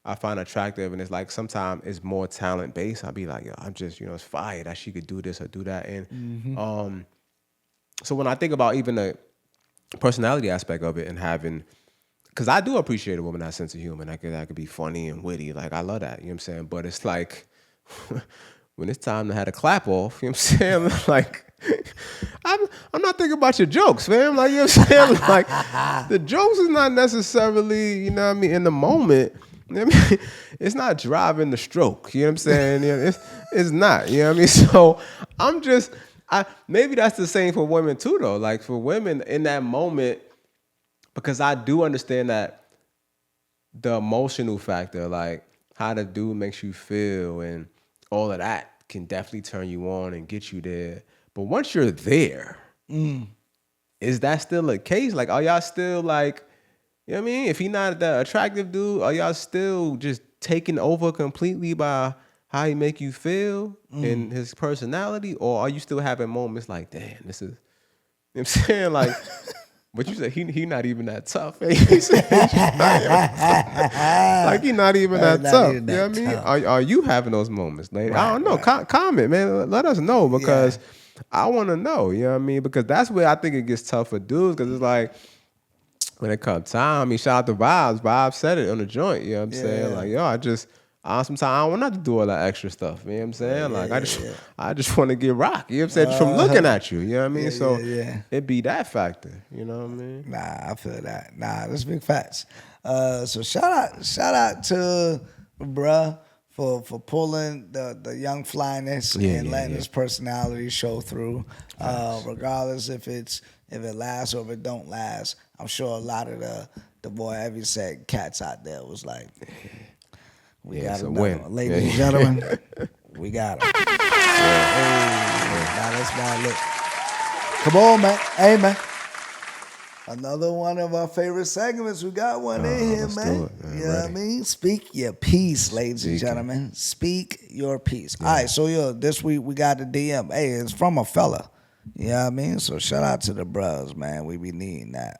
I find attractive, and it's like sometimes it's more talent based. I'll be like, yo, I'm just, it's fire that she could do this or do that. And so when I think about even the personality aspect of it and having because I do appreciate a woman that sense of humor. That could be funny and witty. Like, I love that. You know what I'm saying? But it's like, when it's time to have a clap off, you know what I'm saying? Like, I'm not thinking about your jokes, fam. Like, you know what I'm saying? Like, the jokes is not necessarily, you know what I mean, in the moment. You know what I mean? It's not driving the stroke. You know what I'm saying? You know, it's not. You know what I mean? So I'm just, maybe that's the same for women too, though. Like, for women in that moment, because I do understand that the emotional factor, like how the dude makes you feel and all of that can definitely turn you on and get you there. But once you're there, is that still a case? Like, are y'all still like, you know what I mean? If he not the attractive dude, are y'all still just taken over completely by how he make you feel and his personality? Or are you still having moments like, damn, this is, you know what I'm saying? Like, but you said he not even that tough. Like, he not even that tough. You know what I mean? Are you having those moments, lady? I don't know. Comment, man. Let us know, because I want to know. You know what I mean? Because that's where I think it gets tough for dudes, because it's like, when it comes time, I mean, shout out to Vibes. Vibes said it on the joint. You know what I'm saying? Like, yo, sometimes I don't want to do all that extra stuff. You know what I'm saying? I just want to get rock. You know what I'm saying? Just from looking at you. You know what I mean? It be that factor. You know what I mean? Nah, I feel that. Nah, that's big facts. So shout out to bruh for pulling the young flyness and letting his personality show through. Regardless if it lasts or if it don't last. I'm sure a lot of the boy heavy set cats out there was like, we got to win. Ladies and gentlemen, we got him. Now that's my look. Come on, man. Hey, man. Another one of our favorite segments. We got one in here, man. You know what I mean? Speak your piece, ladies and gentlemen. Speak your piece. All right, so this week we got the DM. Hey, it's from a fella. You know what I mean? So shout out to the bros, man. We be needing that.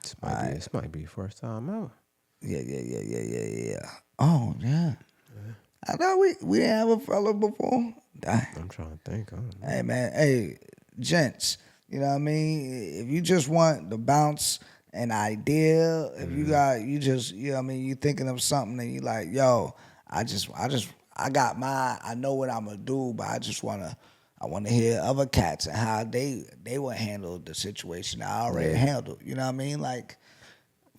This might be first time ever. Yeah. Oh, yeah. I thought we didn't have a fella before. Dang. I'm trying to think. I don't know. Hey, man. Hey, gents. You know what I mean? If you just want to bounce an idea, if you got, you know what I mean, you thinking of something and you like, yo, I got mine. I know what I'm going to do, but I want to hear other cats and how they would handle the situation I already handled. You know what I mean? Like,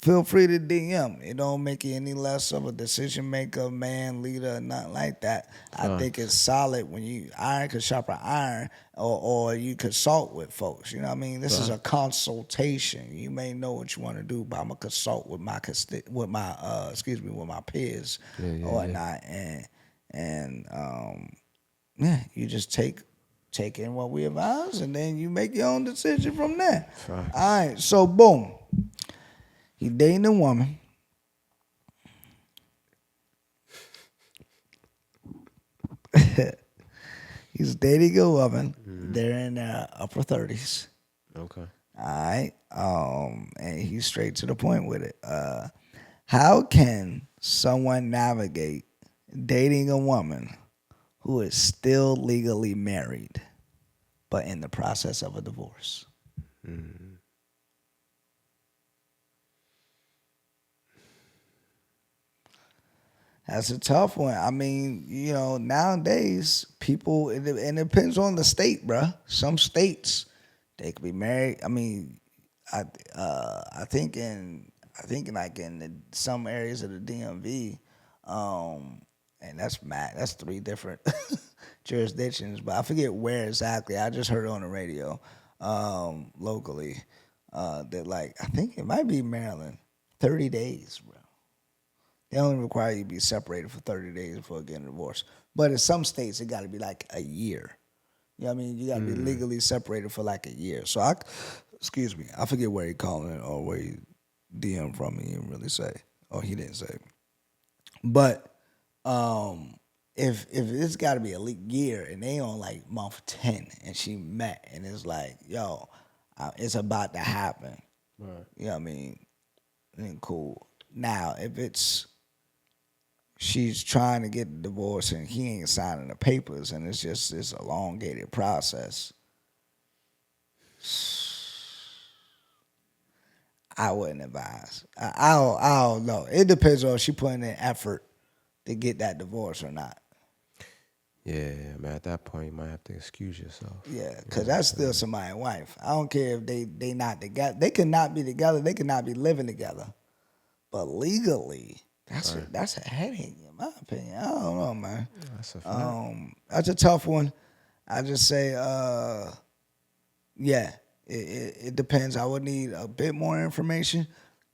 feel free to DM. It don't make you any less of a decision maker, man, leader, nothing like that. I think it's solid when you iron could sharpen iron, or you consult with folks. You know what I mean? This is a consultation. You may know what you want to do, but I'm gonna consult with my peers or whatnot, and you just take in what we advise, and then you make your own decision from there. All right, so boom. He dating a woman. He's dating a woman. They're in their upper 30s. Okay. All right. And he's straight to the point with it. How can someone navigate dating a woman who is still legally married, but in the process of a divorce? That's a tough one. I mean, nowadays people, and it depends on the state, bruh. Some states they could be married. I mean, I think in some areas of the DMV, and that's 3 different jurisdictions, but I forget where exactly. I just heard it on the radio locally that, like, I think it might be Maryland, 30 days, bro. They only require you to be separated for 30 days before getting divorced. But in some states, it got to be like a year. You know what I mean? You got to be legally separated for like a year. So I forget where he calling it or where he DM from. He didn't really say. Or he didn't say. But if it's got to be a year and they on like month 10 and she met and it's like, yo, it's about to happen. Right. You know what I mean? Then cool. Now, if she's trying to get a divorce and he ain't signing the papers and it's just this elongated process, I wouldn't advise. I don't know. It depends on if she putting in effort to get that divorce or not. Yeah, man. At that point, you might have to excuse yourself. Yeah, because that's still somebody's wife. I don't care if they not together. They could not be together. They could not be living together. But legally, that's a headache in my opinion. I don't know, man. That's a fact. That's a tough one. I just say, yeah, it depends. I would need a bit more information.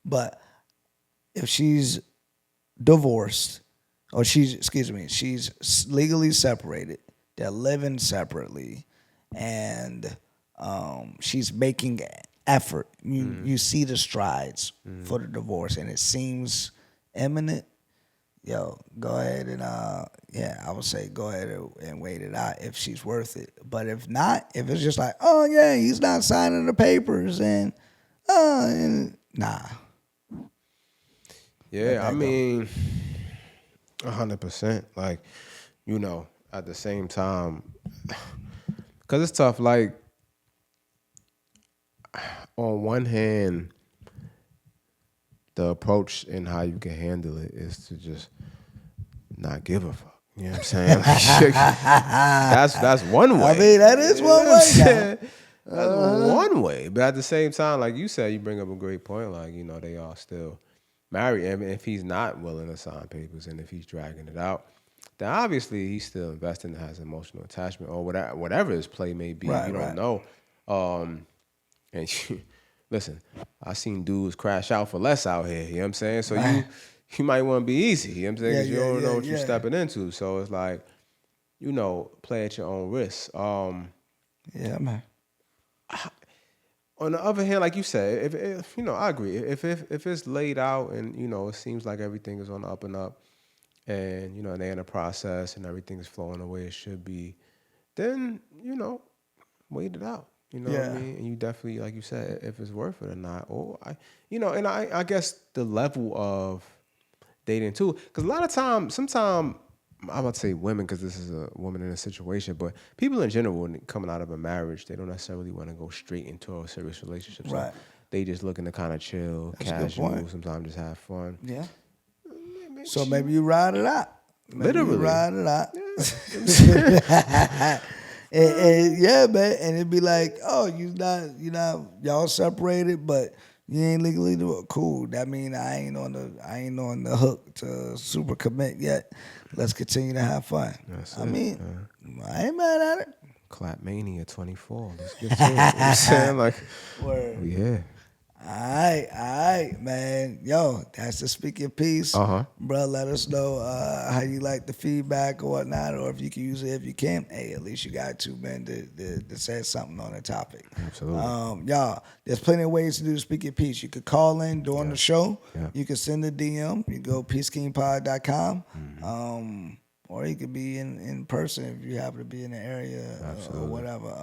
But if she's divorced, or she's legally separated, they're living separately, and she's making effort. You see the strides for the divorce, and it seems imminent. Yo, go ahead and I would say go ahead and wait it out if she's worth it. But if not, if it's just like, oh yeah, he's not signing the papers, and nah. Yeah, I mean, 100%. Like, you know, at the same time, because it's tough. Like, on one hand, the approach and how you can handle it is to just not give a fuck. You know what I'm saying? Like, that's one way. I mean, that is one way. That's one way. But at the same time, like you said, you bring up a great point. Like, you know, they are still married. And if he's not willing to sign papers and if he's dragging it out, then obviously he's still investing and has emotional attachment or whatever his play may be. Right, you don't know. And listen, I seen dudes crash out for less out here. You know what I'm saying? So you might want to be easy. You know what I'm saying? Because you don't know what you're stepping into. So it's like, you know, play at your own risk. Yeah, man. On the other hand, like you said, if you know, I agree. If it's laid out and, you know, it seems like everything is on the up and up and, you know, they're in a process and everything is flowing the way it should be, then, you know, wait it out. You know what I mean? And you definitely, like you said, if it's worth it or not. Or, I guess the level of dating too. Because a lot of times, sometimes, I'm about to say women because this is a woman in a situation, but people in general, when coming out of a marriage, they don't necessarily want to go straight into a serious relationship. So Right. they just looking to kind of chill, casual, sometimes just have fun. Yeah. So maybe you ride it out. Literally. You ride it out. Yeah. and man. And it'd be like, oh, y'all separated, but you ain't legally do it. Cool. That mean I ain't on the hook to super commit yet. Let's continue to have fun. I ain't mad at it. Clap Mania 24. Let's get to it. You know what I'm saying? Like, Word. yeah. All right, man. Yo, that's the Speak Your Peace. Bro, let us know how you like the feedback or whatnot, or if you can use it. If you can't, hey, at least you got 2 men to say something on the topic. Absolutely. Y'all, there's plenty of ways to do Speak Your Peace. You could call in during the show. Yeah. You could send a DM. You go peacekingpod.com. Or you could be in person if you happen to be in the area or whatever.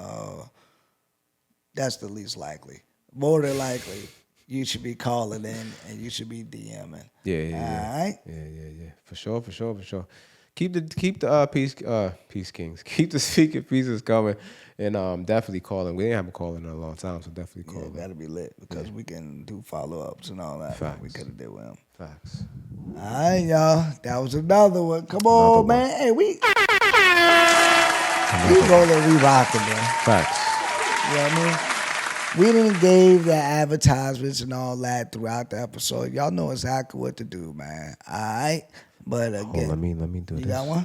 That's the least likely. More than likely, you should be calling in and you should be DMing. Yeah. All right? Yeah. For sure. Keep the Peace Kings. Keep the Speaking Pieces coming, and definitely calling. We didn't have a call in a long time, so definitely call. Yeah, that'll be lit because we can do follow-ups and all that. Facts. We could have did with him. Facts. All right, y'all. That was another one. Come on, man. Hey, we rolling, we rocking, man. Facts. You know what I mean? We done gave the advertisements and all that throughout the episode. Y'all know exactly what to do, man. All right? But again, let me do this. You got one?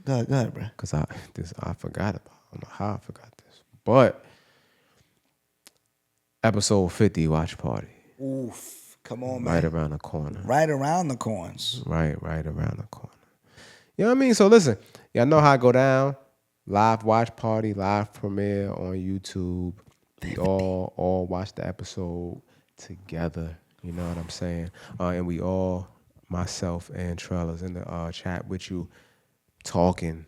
Go ahead, bro. Because I forgot about it. I don't know how I forgot this. But episode 50 watch party. Oof. Come on, man. Right around the corner. Right around the corners. Right around the corner. You know what I mean? So listen, y'all know how I go down. Live watch party, live premiere on YouTube. We all watch the episode together. You know what I'm saying? And we all, myself and Trella's in the chat with you, talking,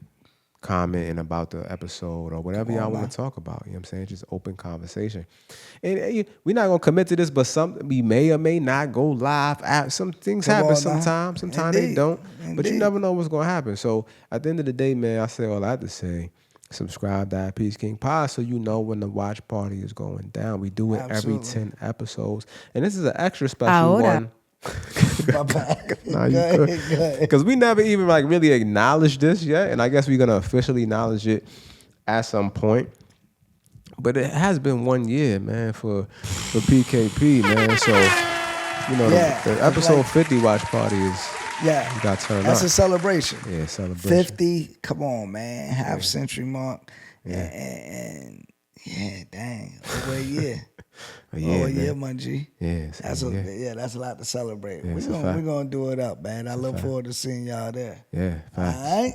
commenting about the episode or whatever y'all want to talk about. You know what I'm saying? Just open conversation. And we're not going to commit to this, but we may or may not go live. Some things happen sometimes. Sometimes they don't. But you never know what's going to happen. So at the end of the day, man, I say all I have to say. Subscribe to Peace King Pod so you know when the watch party is going down. We do it every 10 episodes. And this is an extra special one. My bad. Nah, you good. Because we never even like really acknowledged this yet. And I guess we're going to officially acknowledge it at some point. But it has been 1 year, man, for PKP, man. So, you know, the episode like, 50 watch party is, you got to turn up. That's a celebration. Yeah, celebration. 50, come on, man. Half century mark. Yeah. And yeah, dang, over a year. Over a year, my G. Yeah, that's a lot to celebrate. Yeah, we're gonna do it up, man. I look forward to seeing y'all there. Yeah, facts. All right?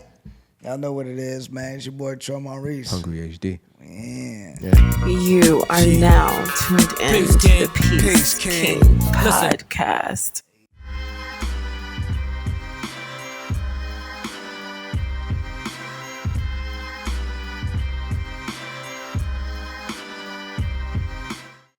Y'all know what it is, man. It's your boy Troy Maurice. Hungry HD. Yeah. You are now tuned in to the Peace King Podcast.